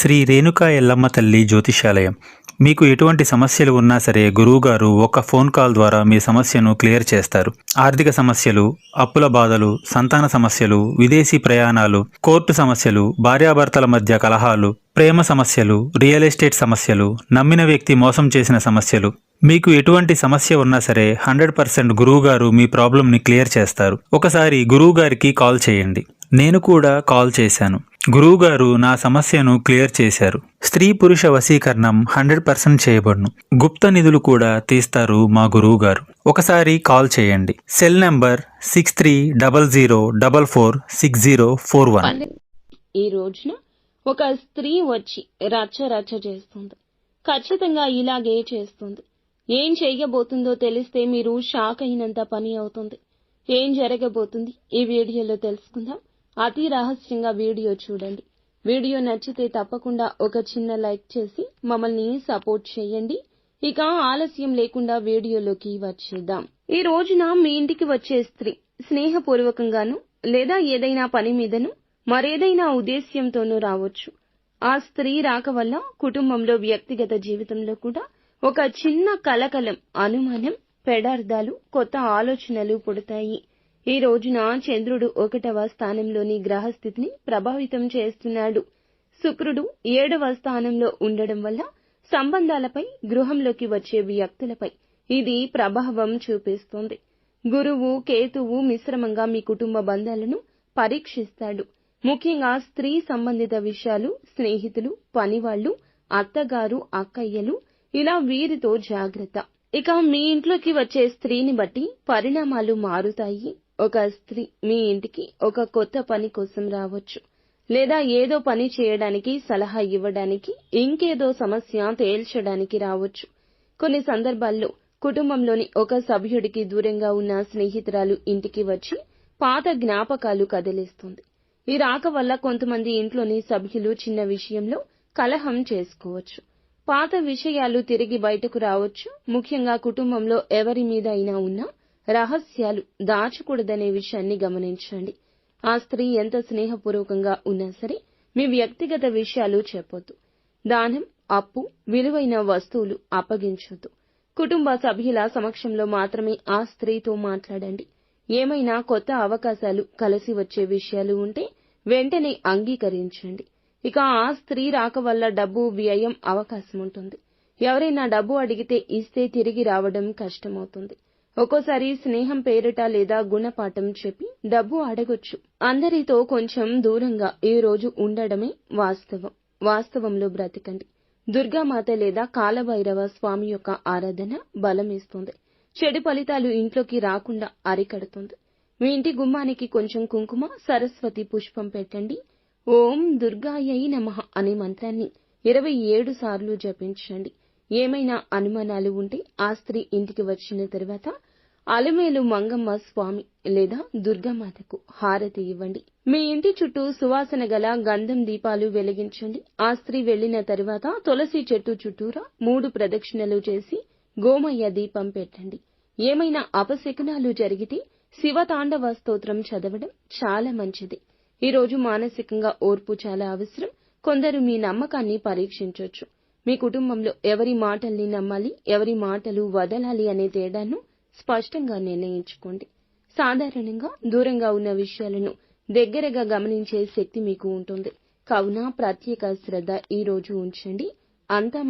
శ్రీ రేణుకా ఎల్లమ్మ తల్లి జ్యోతిషాలయం. మీకు ఎటువంటి సమస్యలు ఉన్నా సరే గురువుగారు ఒక ఫోన్ కాల్ ద్వారా మీ సమస్యను క్లియర్ చేస్తారు. ఆర్థిక సమస్యలు, అప్పుల బాధలు, సంతాన సమస్యలు, విదేశీ ప్రయాణాలు, కోర్టు సమస్యలు, భార్యాభర్తల మధ్య కలహాలు, ప్రేమ సమస్యలు, రియల్ ఎస్టేట్ సమస్యలు, నమ్మిన వ్యక్తి మోసం చేసిన సమస్యలు, మీకు ఎటువంటి సమస్య ఉన్నా సరే 100% గురువుగారు మీ ప్రాబ్లంని క్లియర్ చేస్తారు. ఒకసారి గురువుగారికి కాల్ చేయండి. నేను కూడా కాల్ చేశాను. గురువుగారు నా సమస్యను క్లియర్ చేశారు. స్త్రీ పురుష వశీకరణం 100% చేయబడును. గుప్త నిధులు కూడా తీస్తారు మా గురువుగారు. ఒకసారి కాల్ చేయండి. Cell number 6300446041. ఈ రోజున ఒక స్త్రీ వచ్చి రచ్చ చేస్తుంది. ఖచ్చితంగా ఇలాగే చేస్తుంది. ఏం చేయబోతుందో తెలిస్తే మీరు షాక్ అయినంత పని అవుతుంది. ఏం జరగబోతుంది ఈ వీడియోలో తెలుసుకుందాం. అతి రహస్యంగా వీడియో చూడండి. వీడియో నచ్చితే తప్పకుండా ఒక చిన్న లైక్ చేసి మమ్మల్ని సపోర్ట్ చేయండి. ఇక ఆలస్యం లేకుండా వీడియోలోకి వచ్చేద్దాం. ఈ రోజున మీ ఇంటికి వచ్చే స్త్రీ స్నేహపూర్వకంగాను లేదా ఏదైనా పని మీదను మరేదైనా ఉద్దేశ్యంతోనూ రావచ్చు. ఆ స్త్రీ రాక వల్ల కుటుంబంలో వ్యక్తిగత జీవితంలో కూడా ఒక చిన్న కలకలం, అనుమానం, పెడార్థాలు, కొత్త ఆలోచనలు పుడతాయి. ఈ రోజున చంద్రుడు 1వ స్థానంలోని గ్రహస్థితిని ప్రభావితం చేస్తున్నాడు. శుక్రుడు 7వ స్థానంలో ఉండడం వల్ల సంబంధాలపై, గృహంలోకి వచ్చే వ్యక్తులపై ఇది ప్రభావం చూపిస్తుంది. గురువు, కేతువు మిశ్రమంగా మీ కుటుంబ బంధాలను పరీక్షిస్తాడు. ముఖ్యంగా స్త్రీ సంబంధిత విషయాలు, స్నేహితులు, పనివాళ్లు, అత్తగారు, అక్కయ్యలు, ఇలా వీరితో జాగ్రత్త. ఇక మీ ఇంట్లోకి వచ్చే స్త్రీని బట్టి పరిణామాలు మారుతాయి. ఒక స్త్రీ మీ ఇంటికి ఒక కొత్త పని కోసం రావచ్చు, లేదా ఏదో పని చేయడానికి, సలహా ఇవ్వడానికి, ఇంకేదో సమస్య తేల్చడానికి రావచ్చు. కొన్ని సందర్భాల్లో కుటుంబంలోని ఒక సభ్యుడికి దూరంగా ఉన్న స్నేహితురాలు ఇంటికి వచ్చి పాత జ్ఞాపకాలు కదిలిస్తుంది. ఈ రాక వల్ల కొంతమంది ఇంట్లోని సభ్యులు చిన్న విషయంలో కలహం చేసుకోవచ్చు. పాత విషయాలు తిరిగి బయటకు రావచ్చు. ముఖ్యంగా కుటుంబంలో ఎవరి మీద అయినా ఉన్నా రహస్యాలు దాచకూడదనే విషయాన్ని గమనించండి. ఆ స్త్రీ ఎంత స్నేహపూర్వకంగా ఉన్నా సరే మీ వ్యక్తిగత విషయాలు చెప్పొద్దు. దానం, అప్పు, విలువైన వస్తువులు అప్పగించొద్దు. కుటుంబ సభ్యుల సమక్షంలో మాత్రమే ఆ స్త్రీతో మాట్లాడండి. ఏమైనా కొత్త అవకాశాలు, కలిసి వచ్చే విషయాలు ఉంటే వెంటనే అంగీకరించండి. ఇక ఆ స్త్రీ రాక వల్ల డబ్బు వ్యయం అవకాశం ఉంటుంది. ఎవరైనా డబ్బు అడిగితే ఇస్తే తిరిగి రావడం కష్టమవుతుంది. ఒక్కోసారి స్నేహం పేరిట లేదా గుణపాఠం చెప్పి డబ్బు అడగొచ్చు. అందరితో కొంచెం దూరంగా ఈ రోజు ఉండడమే వాస్తవం. వాస్తవంలో బ్రతకండి. దుర్గామాత లేదా కాలభైరవ స్వామి యొక్క ఆరాధన బలమిస్తుంది. చెడు ఫలితాలు ఇంట్లోకి రాకుండా అరికడుతుంది. మీ ఇంటి గుమ్మానికి కొంచెం కుంకుమ, సరస్వతి పుష్పం పెట్టండి. ఓం దుర్గాయై నమః అనే మంత్రాన్ని 27 సార్లు జపించండి. ఏమైనా అనుమానాలు ఉంటే ఆ స్త్రీ ఇంటికి వచ్చిన తర్వాత అలమేలు మంగమ్మ స్వామి లేదా దుర్గామాతకు హారతి ఇవ్వండి. మీ ఇంటి చుట్టూ సువాసన గల గంధం దీపాలు వెలిగించండి. ఆ స్త్రీ వెళ్లిన తర్వాత తులసి చెట్టు చుట్టూరా 3 ప్రదక్షిణలు చేసి గోమయ్య దీపం పెట్టండి. ఏమైనా అపశకునాలు జరిగితే శివతాండవ స్తోత్రం చదవడం చాలా మంచిది. ఈ రోజు మానసికంగా ఓర్పు చాలా అవసరం. కొందరు మీ నమ్మకాన్ని పరీక్షించొచ్చు. మీ కుటుంబంలో ఎవరి మాటల్ని నమ్మాలి, ఎవరి మాటలు వదలాలి అనే తేడాను స్పష్టంగా నిర్ణయించుకోండి. సాధారణంగా దూరంగా ఉన్న విషయాలను దగ్గరగా గమనించే శక్తి మీకు ఉంటుంది. కావున ప్రత్యేక శ్రద్ధ ఈ రోజు ఉంచండి. అంతా